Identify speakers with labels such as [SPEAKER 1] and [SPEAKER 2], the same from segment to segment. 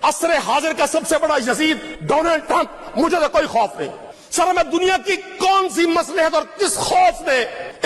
[SPEAKER 1] عصر حاضر کا سب سے بڑا یزید ڈونلڈ ٹرمپ، مجھے تو کوئی خوف نہیں۔ سر ہمیں دنیا کی کون سی مصلحت اور کس خوف نے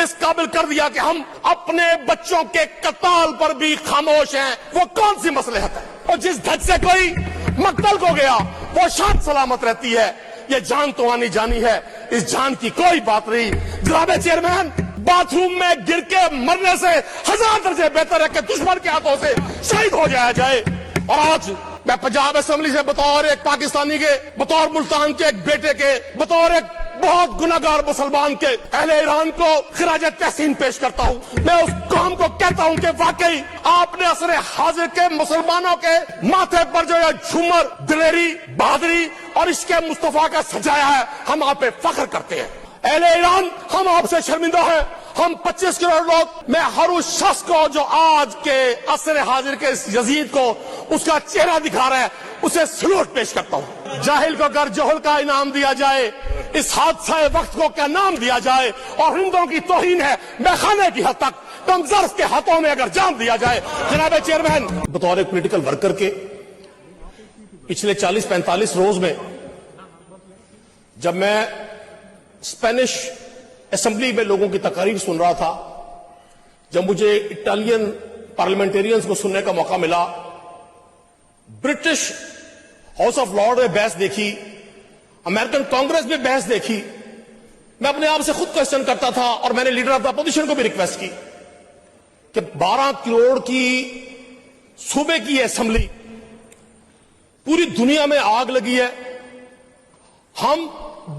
[SPEAKER 1] اس قابل کر دیا کہ ہم اپنے بچوں کے قتال پر بھی خاموش ہیں؟ وہ کون سی مصلحت ہے؟ اور جس دھج سے کوئی مقتل کو گیا وہ شان سلامت رہتی ہے، یہ جان تو آنی جانی ہے، اس جان کی کوئی بات نہیں۔ جناب چیئرمین، باتھ روم میں گر کے مرنے سے ہزار درجے بہتر ہے کہ دشمن کے ہاتھوں سے شہید ہو جایا جائے۔ اور آج میں پنجاب اسمبلی سے بطور ایک پاکستانی کے، بطور ملتان کے ایک بیٹے کے، بطور ایک بہت گناہگار مسلمان کے اہل ایران کو خراج تحسین پیش کرتا ہوں۔ میں اس قوم کو کہتا ہوں کہ واقعی آپ نے عصر حاضر کے مسلمانوں کے ماتھے پر جو یہ جھومر دلیری، بہادری اور عشق مصطفیٰ کا سجایا ہے، ہم آپ پہ فخر کرتے ہیں۔ اہل ایران، ہم آپ سے شرمندہ ہیں۔ ہم 25 کروڑ لوگ، میں ہر اس شخص کو جو آج کے عصر حاضر کے اس یزید کو اس کا چہرہ دکھا رہا ہے، اسے سلوٹ پیش کرتا ہوں۔ جاہل کو اگر جوہل کا انعام دیا جائے، اس حادثہ وقت کو کیا نام دیا جائے، اور ہندوؤں کی توہین ہے میخانے کی حد تک کمزرف کے ہاتھوں میں اگر جان دیا جائے۔ جناب چیئرمین، بطور ایک پولیٹیکل ورکر کے پچھلے 40-45 روز میں جب میں اسپینش اسمبلی میں لوگوں کی تقاریر سن رہا تھا، جب مجھے اٹالین پارلیمنٹیرینز کو سننے کا موقع ملا، برٹش ہاؤس آف لارڈ میں بحث دیکھی، امریکن کانگریس میں بحث دیکھی، میں اپنے آپ سے خود کوسچن کرتا تھا، اور میں نے لیڈر آف دا اپوزیشن کو بھی ریکویسٹ کی کہ 12 کروڑ کی صوبے کی اسمبلی، پوری دنیا میں آگ لگی ہے، ہم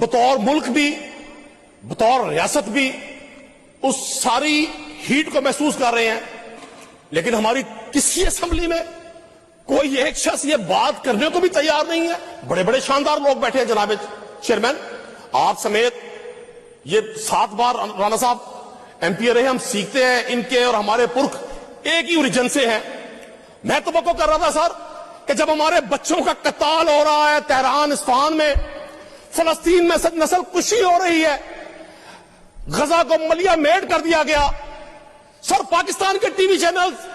[SPEAKER 1] بطور ملک بھی، بطور ریاست بھی اس ساری ہیٹ کو محسوس کر رہے ہیں، لیکن ہماری کسی اسمبلی میں کوئی ایک شخص یہ بات کرنے کو بھی تیار نہیں ہے۔ بڑے بڑے شاندار لوگ بیٹھے ہیں جناب چیئرمین، آپ سمیت یہ 7 بار رانا صاحب ایم پی رہے، ہم سیکھتے ہیں ان کے اور ہمارے پرکھ ایک ہی اوریجن سے ہیں۔ میں توقع کر رہا تھا سر کہ جب ہمارے بچوں کا قتال ہو رہا ہے تہران، اصفہان میں، فلسطین میں نسل کشی ہو رہی ہے، غزہ کو ملیا میٹ کر دیا گیا، سر پاکستان کے ٹی وی چینلز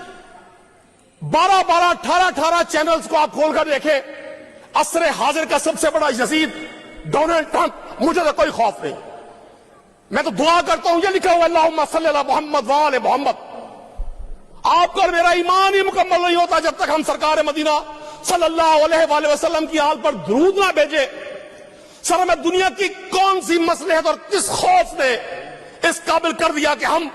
[SPEAKER 1] 12 18 چینلز کو آپ کھول کر دیکھیں، عصر حاضر کا سب سے بڑا یزید ڈونلڈ ٹرمپ، مجھے تو کوئی خوف نہیں۔ میں تو دعا کرتا ہوں، یہ لکھا ہوا اللہم صلی علی محمد وآل محمد، آپ کو اور میرا ایمان ہی مکمل نہیں ہوتا جب تک ہم سرکار مدینہ صلی اللہ علیہ وآلہ وسلم کی آل پر درود نہ بھیجے۔ سر ہمیں دنیا کی کون سی مصلحت اور کس خوف نے اس قابل کر دیا کہ ہم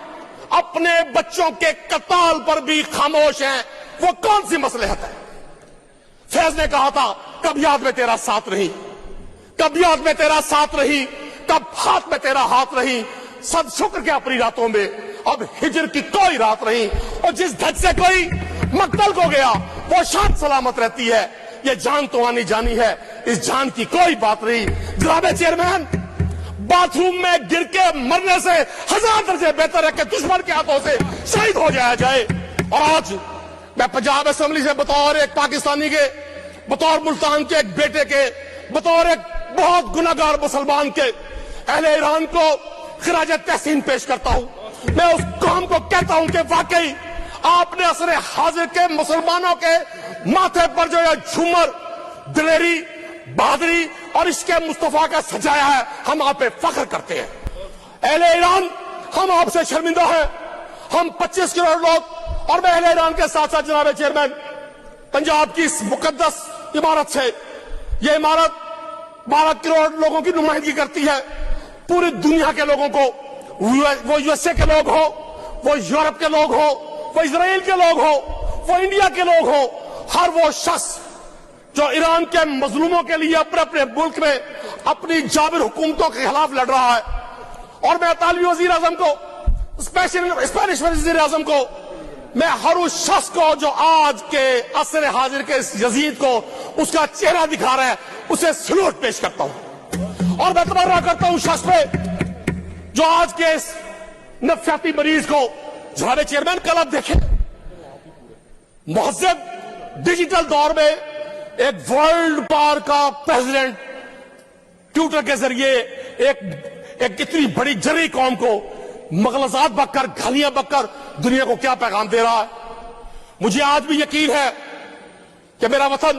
[SPEAKER 1] اپنے بچوں کے قتال پر بھی خاموش ہیں؟ وہ کون سی مصلحت ہے؟ فیض نے کہا تھا، کب یاد میں تیرا ساتھ رہی، کب یاد میں تیرا ساتھ رہی، کب ہاتھ میں تیرا ہاتھ رہی، صد شکر کے اپنی راتوں میں اب ہجر کی کوئی رات رہی۔ اور جس دھج سے کوئی مقتل کو گیا وہ شان سلامت رہتی ہے، یہ جان تو آنی جانی ہے، اس جان کی کوئی بات نہیں۔ جناب چیئرمین، باتھ روم میں گر کے مرنے سے ہزار درجے بہتر ہے کہ دشمن کے ہاتھوں سے شہید ہو جایا جائے۔ اور آج میں پنجاب اسمبلی سے بطور ایک پاکستانی کے، بطور ملتان کے ایک بیٹے کے، بطور ایک بہت گناہگار مسلمان کے اہل ایران کو خراج تحسین پیش کرتا ہوں۔ میں اس قوم کو کہتا ہوں کہ واقعی آپ نے عصر حاضر کے مسلمانوں کے ماتھے پر جو یہ جھومر دلیری، بہادری اور عشق مصطفیٰ کا سجایا ہے، ہم آپ پہ فخر کرتے ہیں۔ اہل ایران، ہم آپ سے شرمندہ ہیں۔ ہم 25 کروڑ لوگ، اور میں اہل ایران کے ساتھ ساتھ جناب چیئرمین، پنجاب کی اس مقدس عمارت سے، یہ عمارت 12 کروڑ لوگوں کی نمائندگی کرتی ہے، پوری دنیا کے لوگوں کو، وہ یو ایس اے کے لوگ ہو، وہ یورپ کے لوگ ہو، وہ اسرائیل کے لوگ ہو، وہ انڈیا کے لوگ ہو، ہر وہ شخص جو ایران کے مظلوموں کے لیے اپنے اپنے ملک میں اپنی جابر حکومتوں کے خلاف لڑ رہا ہے۔ اور میں اطالوی وزیر اعظم کو، اسپینش وزیر اعظم کو، میں ہر اس شخص کو جو آج کے عصر حاضر کے اس یزید کو اس کا چہرہ دکھا رہا ہے، اسے سلوٹ پیش کرتا ہوں۔ اور میں تبرہ کرتا ہوں شخص پہ جو آج کے اس نفسیاتی مریض کو، جناب چیئرمین کل آپ دیکھیں، مہذب ڈیجیٹل دور میں ایک ورلڈ پار کا پریزیڈنٹ ٹویٹر کے ذریعے ایک اتنی بڑی جرری قوم کو مغلظات بک کر، گالیاں بک کر دنیا کو کیا پیغام دے رہا ہے۔ مجھے آج بھی یقین ہے کہ میرا وطن